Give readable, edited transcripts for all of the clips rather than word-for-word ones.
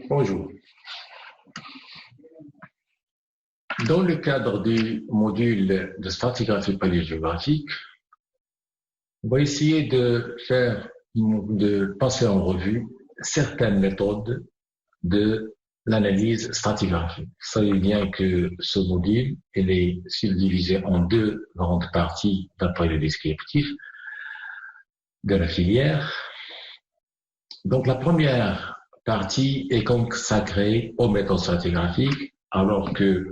Bonjour. Dans le cadre du module de stratigraphie paléogéographique, on va essayer de passer en revue certaines méthodes de l'analyse stratigraphique. Vous savez bien que ce module, il est subdivisé en deux grandes parties d'après le descriptif de la filière. Donc la première partie est consacrée aux méthodes stratigraphiques, alors que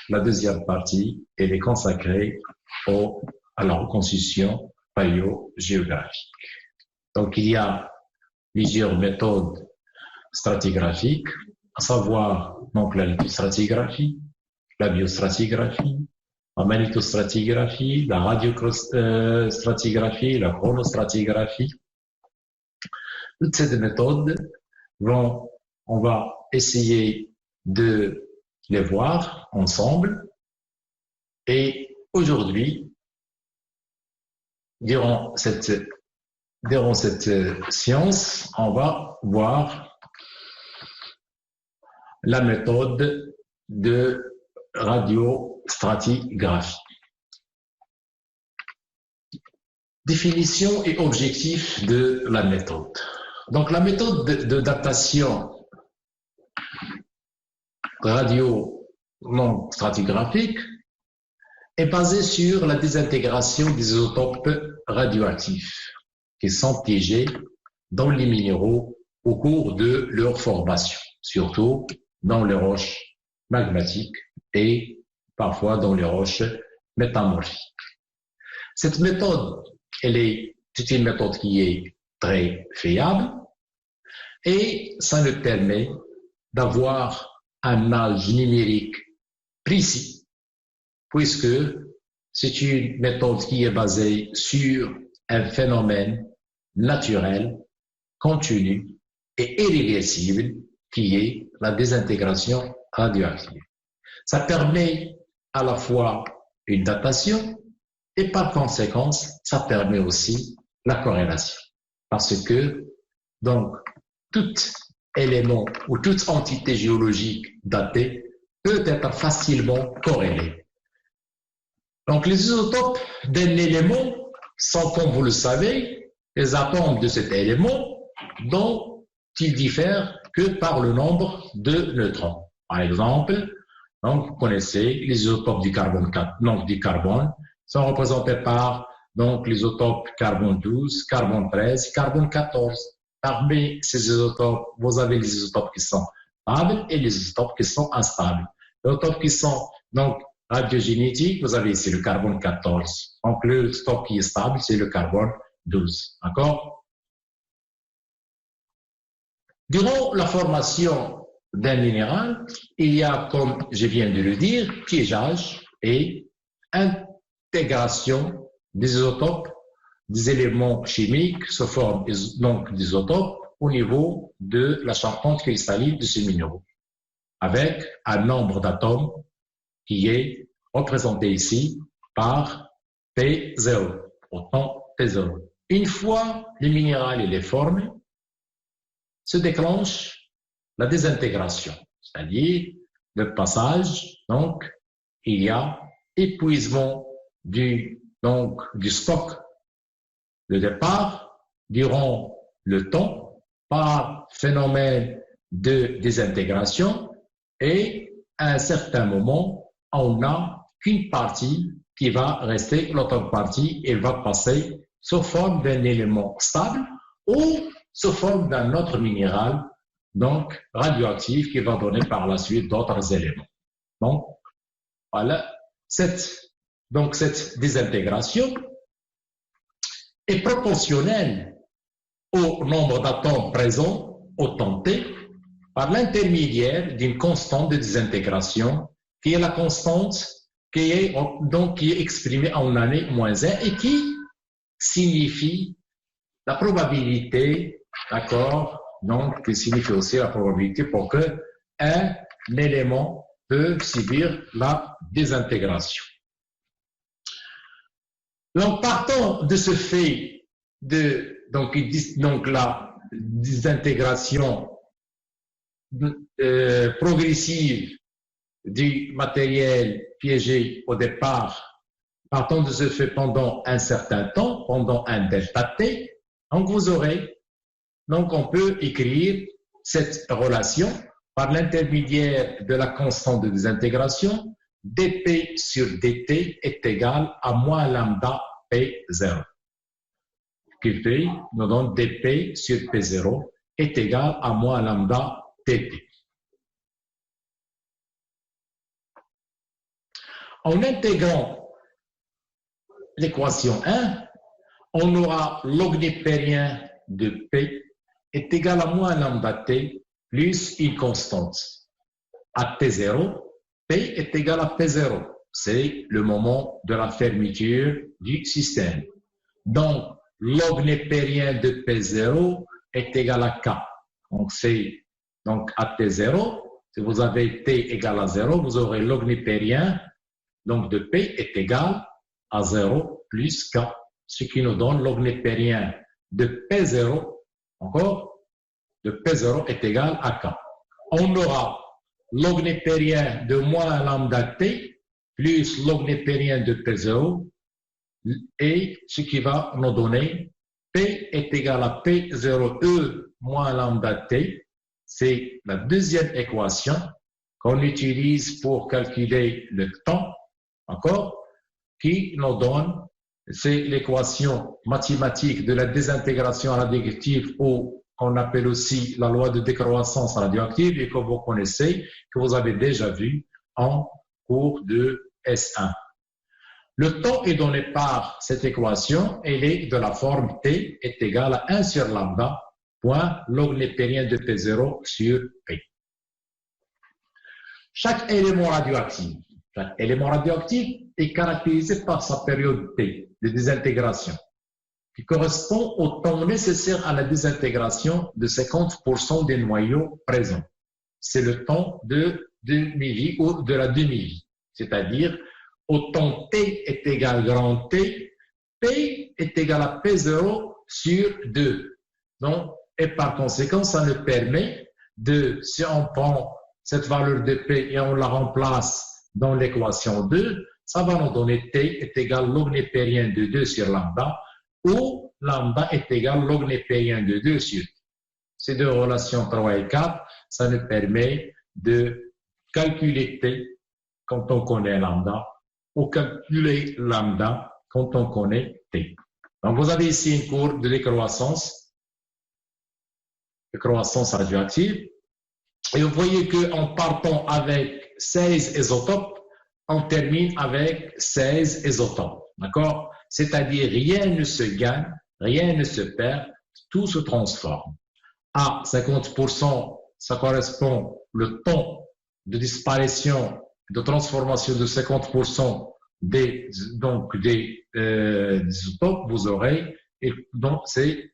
la deuxième partie, elle est consacrée à la reconstitution paléogéographique. Donc il y a plusieurs méthodes stratigraphiques, à savoir donc la lithostratigraphie, la biostratigraphie, la magnétostratigraphie, la radiostratigraphie, la chronostratigraphie. Toutes ces méthodes, on va essayer de les voir ensemble. Et aujourd'hui, durant cette séance, on va voir la méthode de radiostratigraphie. Définition et objectif de la méthode. Donc la méthode de datation radio-stratigraphique est basée sur la désintégration des isotopes radioactifs qui sont piégés dans les minéraux au cours de leur formation, surtout dans les roches magmatiques et parfois dans les roches métamorphiques. Cette méthode, c'est une méthode qui est très fiable et ça nous permet d'avoir un âge numérique précis, puisque c'est une méthode qui est basée sur un phénomène naturel, continu et irréversible qui est la désintégration radioactive. Ça permet à la fois une datation et par conséquence, ça permet aussi la corrélation. Parce que, donc, tout élément ou toute entité géologique datée peut être facilement corrélée. Donc, les isotopes d'un élément sont, comme vous le savez, les atomes de cet élément dont ils diffèrent que par le nombre de neutrons. Par exemple, donc, vous connaissez les isotopes du carbone 4, donc du carbone, sont représentés par donc les isotopes carbone 12, carbone 13, carbone 14. Parmi ces isotopes, vous avez les isotopes qui sont stables et les isotopes qui sont instables. Les isotopes qui sont donc radiogénétiques, vous avez ici le carbone 14. Donc l'isotope qui est stable, c'est le carbone 12. D'accord? Durant la formation d'un minéral, il y a, comme je viens de le dire, piégeage et intégration des isotopes, des éléments chimiques se forment donc des isotopes au niveau de la charpente cristalline de ces minéraux, avec un nombre d'atomes qui est représenté ici par T0, autant T0. Une fois le minéral est formé, se déclenche la désintégration, c'est-à-dire le passage, donc il y a épuisement du stock de départ durant le temps par phénomène de désintégration et à un certain moment, on n'a qu'une partie qui va rester, l'autre partie, elle va passer sous forme d'un élément stable ou sous forme d'un autre minéral, donc radioactif, qui va donner par la suite d'autres éléments. Donc, voilà, cette désintégration est proportionnelle au nombre d'atomes présents au temps T par l'intermédiaire d'une constante de désintégration qui est la constante qui est exprimée en année moins 1 et qui signifie la probabilité, d'accord, donc qui signifie aussi la probabilité pour que un élément peut subir la désintégration. Donc, partant de ce fait de la désintégration progressive du matériel piégé au départ, partant de ce fait pendant un certain temps, pendant un delta t, donc vous aurez, donc on peut écrire cette relation par l'intermédiaire de la constante de désintégration, dp sur dt est égal à moins lambda p0, qui fait, nous donne dp sur p0 est égal à moins lambda dt. En intégrant l'équation 1, on aura log népérien de P est égal à moins lambda T plus une constante. À T0, P est égal à P0. C'est le moment de la fermeture du système. Donc, log népérien de P0 est égal à K. Donc, à T0, si vous avez T égal à 0, vous aurez log népérien donc de P est égal à 0 plus K, ce qui nous donne log népérien de P0, encore, de P0 est égal à K. On aura log népérien de moins lambda T plus log népérien de P0, et ce qui va nous donner P est égal à P0E moins lambda T. C'est la deuxième équation qu'on utilise pour calculer le temps, encore, qui nous donne, c'est l'équation mathématique de la désintégration radioactive, ou qu'on appelle aussi la loi de décroissance radioactive, et que vous connaissez, que vous avez déjà vu en cours de S1. Le temps est donné par cette équation, elle est de la forme T est égal à 1 sur lambda, point log népérien de P0 sur P. Chaque élément radioactif est caractérisé par sa période T de désintégration, qui correspond au temps nécessaire à la désintégration de 50% des noyaux présents. C'est le temps de demi-vie ou de la demi-vie, c'est-à-dire au temps T est égal à grand T, P est égal à P0 sur 2. Donc, et par conséquent, ça nous permet de, si on prend cette valeur de P et on la remplace dans l'équation 2, ça va nous donner T est égal log népérien de 2 sur lambda, ou lambda est égal log népérien de 2 sur 2. Ces deux relations 3 et 4, ça nous permet de calculer T quand on connaît lambda, ou calculer lambda quand on connaît T. Donc vous avez ici une courbe de décroissance radioactive, et vous voyez qu'en partant avec 16 isotopes, on termine avec 16 isotopes. D'accord? C'est-à-dire rien ne se gagne, rien ne se perd, tout se transforme. À 50%, ça correspond le temps de disparition, de transformation de 50% des isotopes, vous aurez, et donc c'est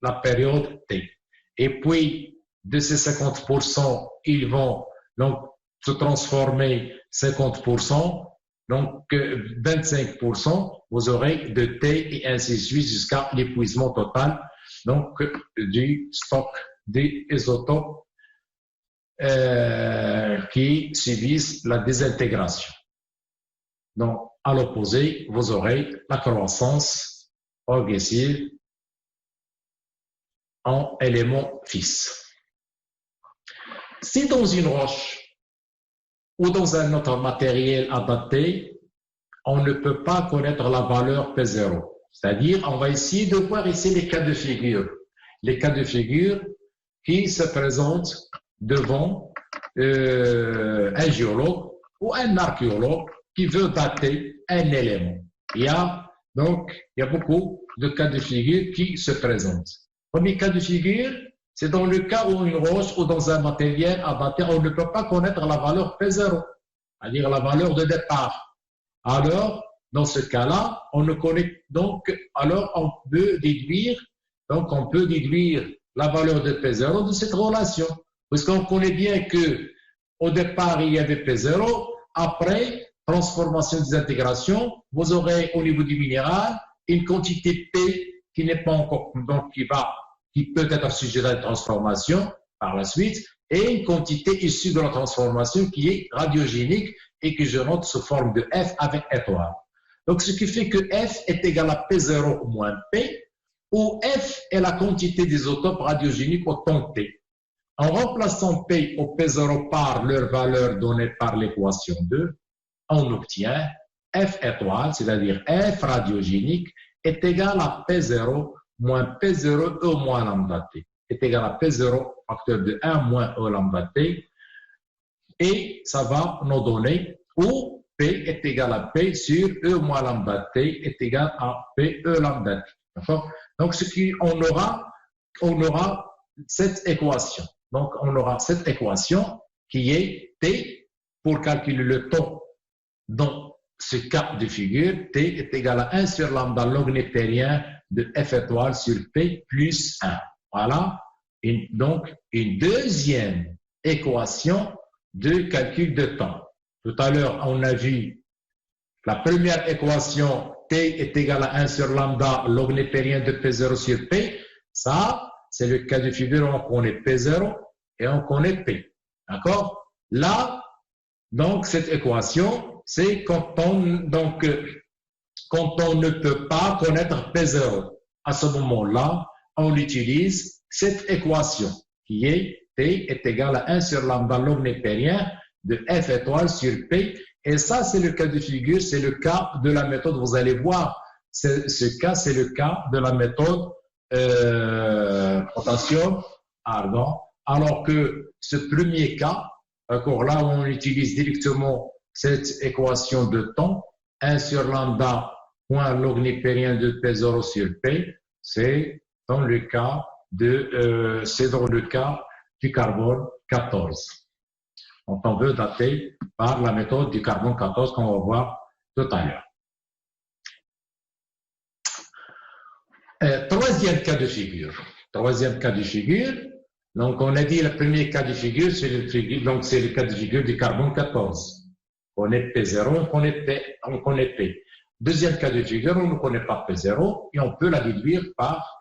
la période T. Et puis, de ces 50%, ils vont donc se transformer 50%, donc 25%, vous aurez de T et ainsi de suite jusqu'à l'épuisement total donc du stock des isotopes qui subissent la désintégration. Donc, à l'opposé, vous aurez la croissance progressive en éléments fixes. Si dans une roche ou dans un autre matériel adapté, on ne peut pas connaître la valeur P0. C'est-à-dire, on va essayer de voir ici les cas de figure. Les cas de figure qui se présentent devant un géologue ou un archéologue qui veut dater un élément. Il y a beaucoup de cas de figure qui se présentent. Premier cas de figure, c'est dans le cas où une roche ou dans un matériel à dater, on ne peut pas connaître la valeur P0, c'est-à-dire la valeur de départ. Alors, dans ce cas-là, on ne connaît donc, alors on peut déduire la valeur de P0 de cette relation, puisqu'on connaît bien que au départ il y avait P0, après transformation désintégration, vous aurez au niveau du minéral une quantité P qui n'est pas encore, donc qui peut être sujet à la transformation. par la suite, et une quantité issue de la transformation qui est radiogénique et que je note sous forme de F avec étoile. Donc, ce qui fait que F est égal à P0 moins P, où F est la quantité d'isotopes radiogéniques au temps T. En remplaçant P ou P0 par leur valeur donnée par l'équation 2, on obtient F étoile, c'est-à-dire F radiogénique, est égal à P0 moins P0 E moins lambda T, est égal à P0 facteur de 1 moins E lambda T, et ça va nous donner où P est égal à P sur E moins lambda T est égal à P E lambda T. D'accord? Donc, on aura cette équation. Donc, on aura cette équation qui est T pour calculer le temps dans ce cas de figure. T est égal à 1 sur lambda log népérien de F étoile sur P plus 1. Voilà. Donc, une deuxième équation de calcul de temps. Tout à l'heure, on a vu la première équation, T est égal à 1 sur lambda log népérien de P0 sur P. Ça, c'est le cas de figure où on connaît P0 et on connaît P. D'accord? Là, donc, cette équation, c'est quand on ne peut pas connaître P0. À ce moment-là, on utilise cette équation qui est T est égal à 1 sur lambda log népérien de F étoile sur P. Et ça, c'est le cas de figure, c'est le cas de la méthode. Vous allez voir, ce cas, c'est le cas de la méthode potassium argon. Alors que ce premier cas, d'accord, là, on utilise directement cette équation de temps, 1 sur lambda point log népérien de P0 sur P, c'est dans le cas du carbone 14. Donc, on veut dater par la méthode du carbone 14 qu'on va voir tout à l'heure. Troisième cas de figure. Donc, on a dit le premier cas de figure, c'est le cas de figure du carbone 14. On est P0, on connaît P. Deuxième cas de figure, on ne connaît pas P0 et on peut la déduire par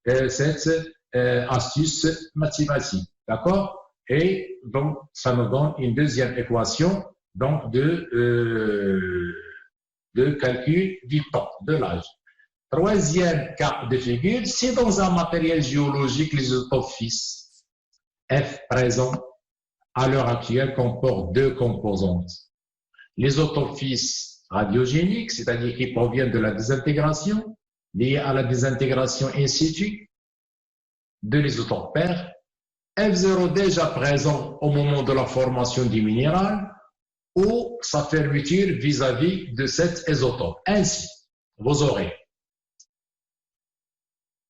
cette astuce mathématique. D'accord? Et donc, ça nous donne une deuxième équation donc de calcul du temps, de l'âge. Troisième cas de figure, si dans un matériel géologique, l'isotope fils F présent à l'heure actuelle comporte deux composantes. L'isotope fils radiogénique, c'est-à-dire qui provient de la désintégration, liée à la désintégration in situ de l'isotope père, F0 déjà présent au moment de la formation du minéral ou sa fermeture vis-à-vis de cet isotope. Ainsi, vous aurez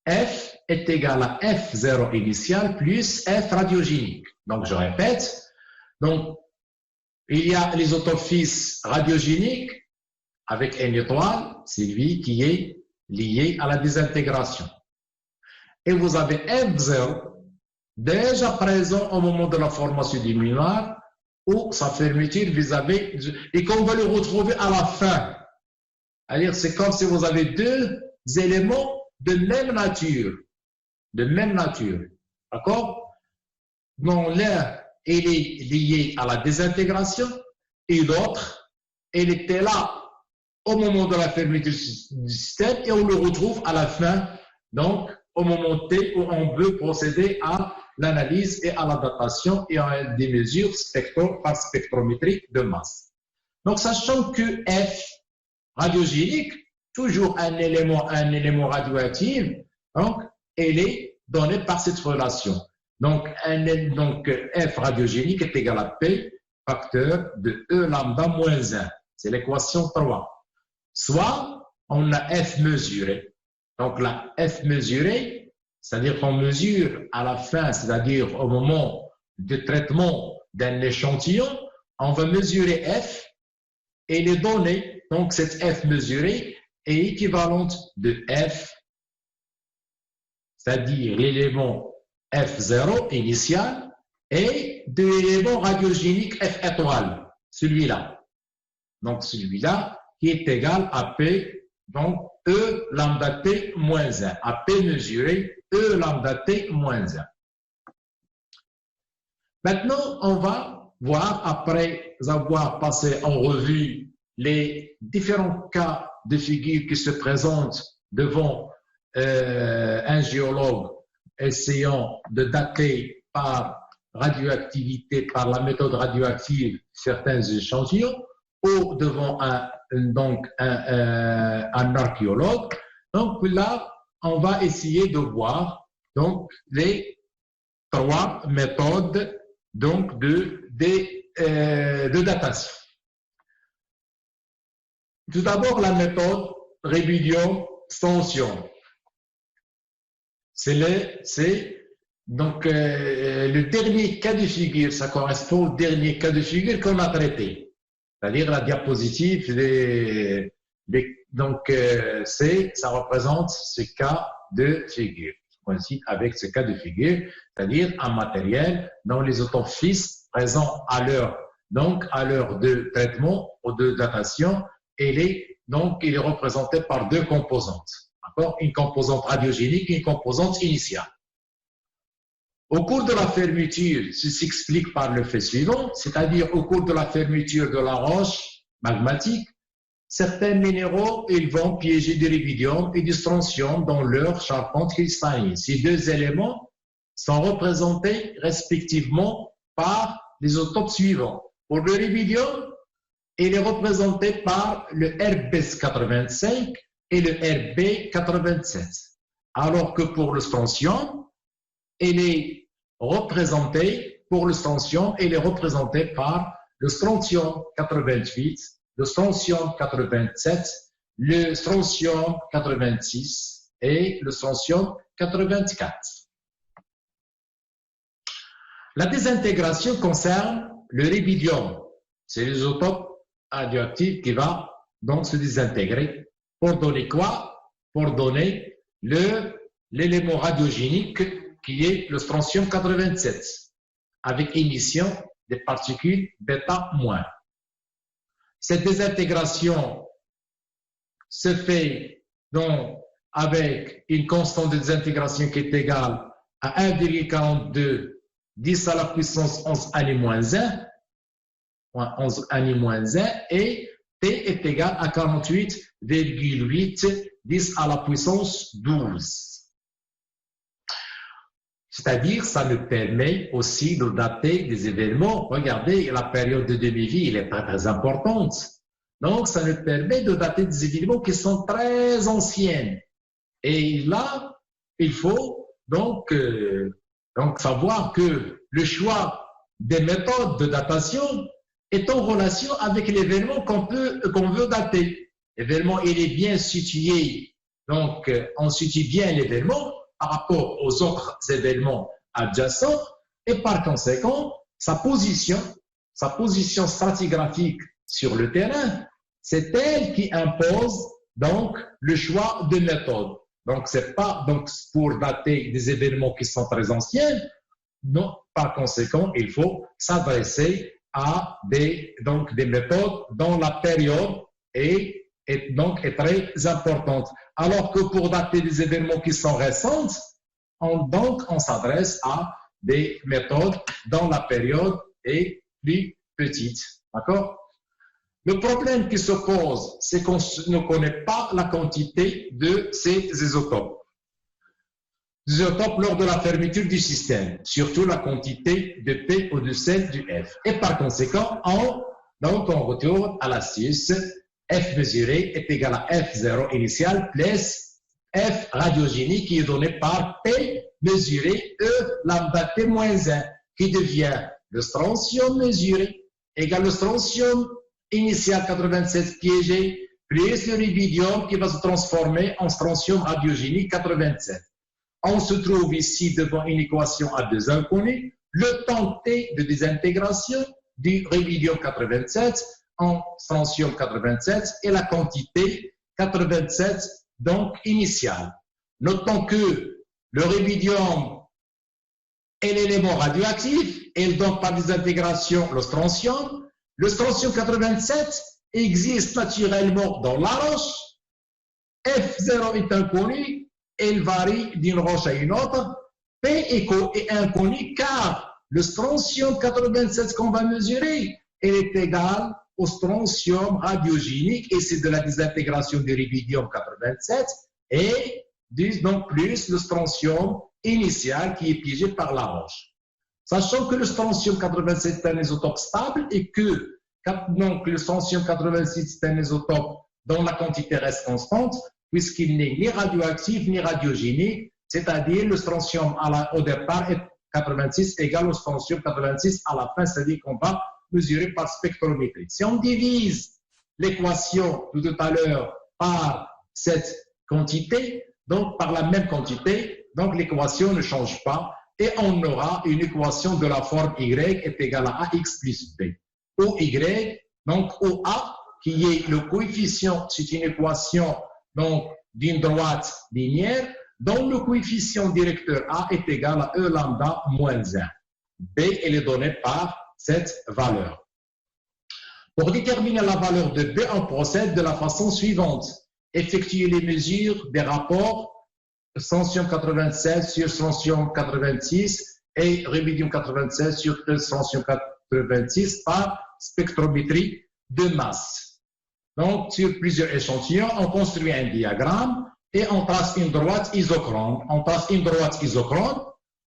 F est égal à F0 initial plus F radiogénique. Donc, je répète. Donc, il y a l'isotope fils radiogénique avec une étoile, c'est lui qui est lié à la désintégration. Et vous avez F0 déjà présent au moment de la formation du minéral ou sa fermeture vis-à-vis et qu'on va le retrouver à la fin. C'est-à-dire, c'est comme si vous avez deux éléments de même nature. D'accord? Dont l'un, il est lié à la désintégration et l'autre, il était là au moment de la fermeture du système et on le retrouve à la fin, donc au moment T où on veut procéder à l'analyse et à la datation et à des mesures par spectrométrie de masse. Donc, sachant que F radiogénique, toujours un élément radioactif, donc, elle est donnée par cette relation. Donc, F radiogénique est égal à P facteur de E lambda moins 1. C'est l'équation 3. Soit, on a F mesuré. Donc, la F mesurée, c'est-à-dire qu'on mesure à la fin, c'est-à-dire au moment du traitement d'un échantillon, on va mesurer F et les données, donc cette F mesurée, est équivalente de F, c'est-à-dire l'élément F0 initial, et de l'élément radiogénique F étoile, celui-là. Donc celui-là qui est égal à P, donc E lambda T moins 1. À P mesuré, E lambda T moins 1. Maintenant, on va voir, après avoir passé en revue les différents cas de figure qui se présentent devant un géologue essayant de dater par radioactivité, par la méthode radioactive, certains échantillons, ou devant un archéologue. Donc là, on va essayer de voir donc, les trois méthodes donc, de datation. Tout d'abord, la méthode Révidium-Stantion. C'est donc le dernier cas de figure, ça correspond au dernier cas de figure qu'on a traité, c'est-à-dire la diapositive. Donc, ça représente ce cas de figure. Coïncide avec ce cas de figure, c'est-à-dire un matériel dont les isotopes fixes présents à l'heure de traitement ou de datation, il est représenté par deux composantes. Une composante radiogénique et une composante initiale. Au cours de la fermeture, ceci s'explique par le fait suivant, c'est-à-dire au cours de la fermeture de la roche magmatique, certains minéraux ils vont piéger du rubidium et du strontium dans leur charpente cristalline. Ces deux éléments sont représentés respectivement par les isotopes suivants. Pour le rubidium, il est représenté par le RB85 et le RB87. Alors que pour le strontium, il est représenté par le strontium 88, le strontium 87, le strontium 86 et le strontium 84. La désintégration concerne le rubidium. C'est l'isotope radioactif qui va donc se désintégrer. Pour donner quoi? Pour donner l'élément radiogénique qui est le strontium 87, avec émission des particules bêta-. Cette désintégration se fait donc avec une constante de désintégration qui est égale à 1,42 10 à la puissance 11 ani-1, 11 ani-1, et T est égal à 48,8 10 à la puissance 12. C'est-à-dire, ça nous permet aussi de dater des événements. Regardez, la période de demi-vie, elle est très, très importante. Donc, ça nous permet de dater des événements qui sont très anciens. Et là, il faut donc savoir que le choix des méthodes de datation est en relation avec l'événement qu'on veut dater. L'événement, il est bien situé. Donc, on situe bien l'événement par rapport aux autres événements adjacents et par conséquent, sa position stratigraphique sur le terrain, c'est elle qui impose donc le choix de méthode. Donc, c'est pas donc pour dater des événements qui sont très anciens. Non, par conséquent, il faut s'adresser à des méthodes dont la période est très importante. Alors que pour dater des événements qui sont récents, on s'adresse à des méthodes dont la période est plus petite. D'accord? Le problème qui se pose, c'est qu'on ne connaît pas la quantité de ces isotopes. Isotopes lors de la fermeture du système, surtout la quantité de P ou de C du F. Et par conséquent, on retourne à l'astuce F mesuré est égal à F0 initial plus F radiogénique qui est donné par P mesuré E lambda T-1 qui devient le strontium mesuré égale le strontium initial 87 piégé plus le rubidium qui va se transformer en strontium radiogénique 87. On se trouve ici devant une équation à deux inconnus, le temps T de désintégration du rubidium 87 en strontium 87 et la quantité 87 donc initiale. Notons que le rubidium est l'élément radioactif et donc par désintégration le strontium. Le strontium 87 existe naturellement dans la roche. F0 est inconnu, il varie d'une roche à une autre. P est inconnu car le strontium 87 qu'on va mesurer, elle est égale au strontium radiogénique, et c'est de la désintégration du rubidium 87, et donc plus le strontium initial qui est piégé par la roche. Sachant que le strontium 87 est un isotope stable et que donc, le strontium 86 est un isotope dont la quantité reste constante, puisqu'il n'est ni radioactif ni radiogénique, c'est-à-dire le strontium au départ est 86 égale au strontium 86 à la fin, c'est-à-dire qu'on va mesurer par spectrométrie. Si on divise l'équation de tout à l'heure par cette quantité, donc par la même quantité, donc l'équation ne change pas et on aura une équation de la forme y est égale à ax plus b. Où y, donc où a, qui est le coefficient, c'est une équation donc d'une droite linéaire, dont le coefficient directeur a est égal à e lambda moins 1. B, elle est donnée par cette valeur. Pour déterminer la valeur de B, on procède de la façon suivante. Effectuer les mesures des rapports strontium 96 sur strontium 86 et rubidium 96 sur strontium 86 par spectrométrie de masse. Donc, sur plusieurs échantillons, on construit un diagramme et on trace une droite isochrone. On trace une droite isochrone.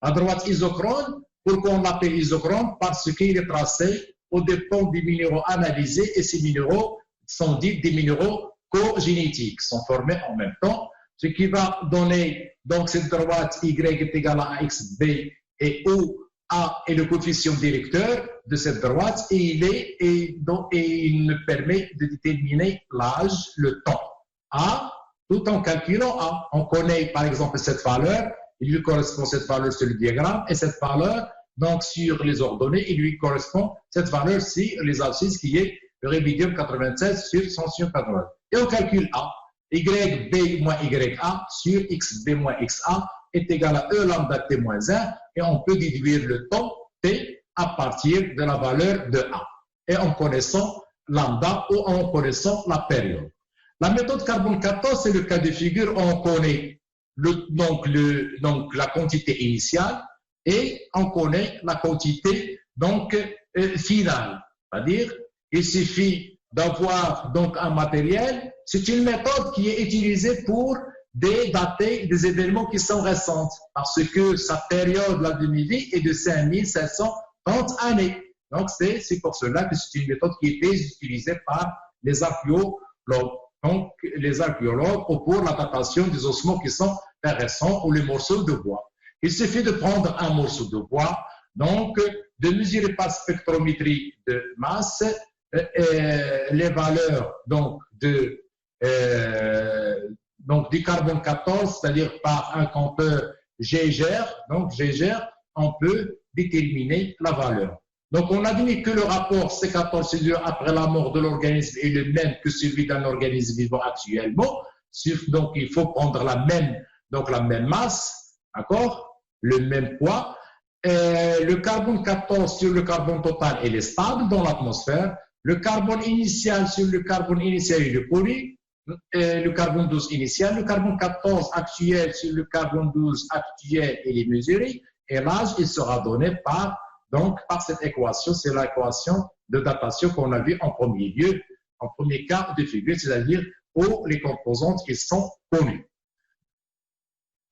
La droite isochrone, pourquoi on l'appelle isochrone? Parce qu'il est tracé au dépend des minéraux analysés et ces minéraux sont dits des minéraux cogénétiques, sont formés en même temps, ce qui va donner donc cette droite Y est égale à AXB et où A est le coefficient directeur de cette droite et il nous permet de déterminer l'âge, le temps. A, tout en calculant A. On connaît par exemple cette valeur, il lui correspond cette valeur sur le diagramme et cette valeur donc sur les ordonnées, il lui correspond cette valeur sur les abscisses qui est le rubidium 96 sur strontium 80. Et on calcule A. YB moins YA sur XB moins XA est égal à E lambda T moins 1 et on peut déduire le temps T à partir de la valeur de A. Et en connaissant lambda ou en connaissant la période. La méthode carbone 14, c'est le cas de figure où on connaît donc la quantité initiale et on connaît la quantité donc finale. C'est-à-dire, il suffit d'avoir donc un matériel. C'est une méthode qui est utilisée pour dater des événements qui sont récents parce que sa période, la demi-vie, est de 5730 années. Donc, c'est pour cela que c'est une méthode qui était utilisée par les archéologues. Donc, les archéologues pour la datation des ossements qui sont récents ou les morceaux de bois. Il suffit de prendre un morceau de bois, donc de mesurer par spectrométrie de masse les valeurs donc du carbone 14, c'est-à-dire par un compteur Geiger. Donc Geiger, on peut déterminer la valeur. Donc on a dit que le rapport C14-C2 après la mort de l'organisme est le même que celui d'un organisme vivant actuellement. Donc il faut prendre la même masse, d'accord, le même poids. Le carbone 14 sur le carbone total, il est stable dans l'atmosphère. Le carbone initial sur le carbone initial, il est poli. Le carbone 12 initial, le carbone 14 actuel sur le carbone 12 actuel, il est mesuré. Et l'âge, il sera donné par cette équation. C'est l'équation de datation qu'on a vue en premier lieu, en premier cas de figure, c'est-à-dire où les composantes qui sont connues.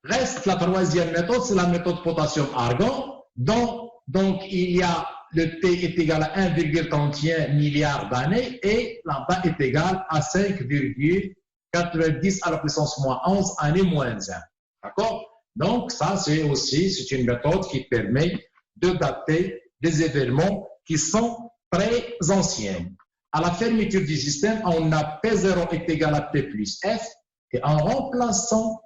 Reste la troisième méthode, c'est la méthode potassium-argon, donc il y a le T est égal à 1,31 milliard d'années et lambda est égal à 5,90 à la puissance moins 11 années moins 1. D'accord? Donc ça, c'est une méthode qui permet de dater des événements qui sont très anciens. À la fermeture du système, on a P0 est égal à P plus F et en remplaçant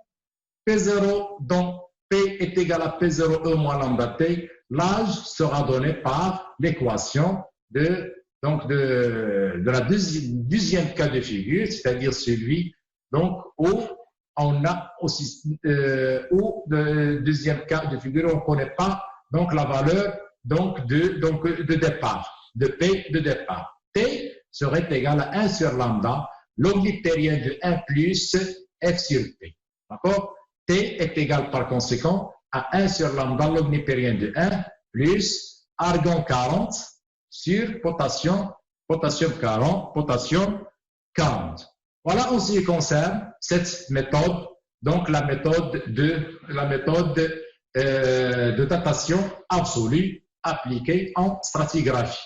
P0, donc P est égal à P0E moins lambda T, l'âge sera donné par l'équation de la deuxième cas de figure, c'est-à-dire celui où on a aussi le deuxième cas de figure, on ne connaît pas donc la valeur de départ, de P de départ. T serait égal à 1 sur lambda, l'omniptérien de 1 plus F sur P. D'accord? T est égal par conséquent à 1 sur lambda, l'omniptérien de 1 plus argon 40 sur potassium 40, potassium 40. Voilà en ce qui concerne cette méthode, donc la méthode de datation absolue appliquée en stratigraphie.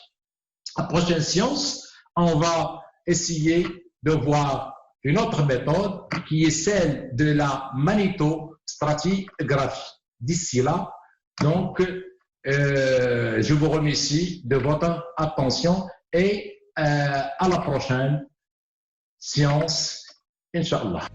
La prochaine séance, on va essayer de voir une autre méthode qui est celle de la magnétostratigraphie. D'ici là, donc, je vous remercie de votre attention et à la prochaine séance, Inch'Allah.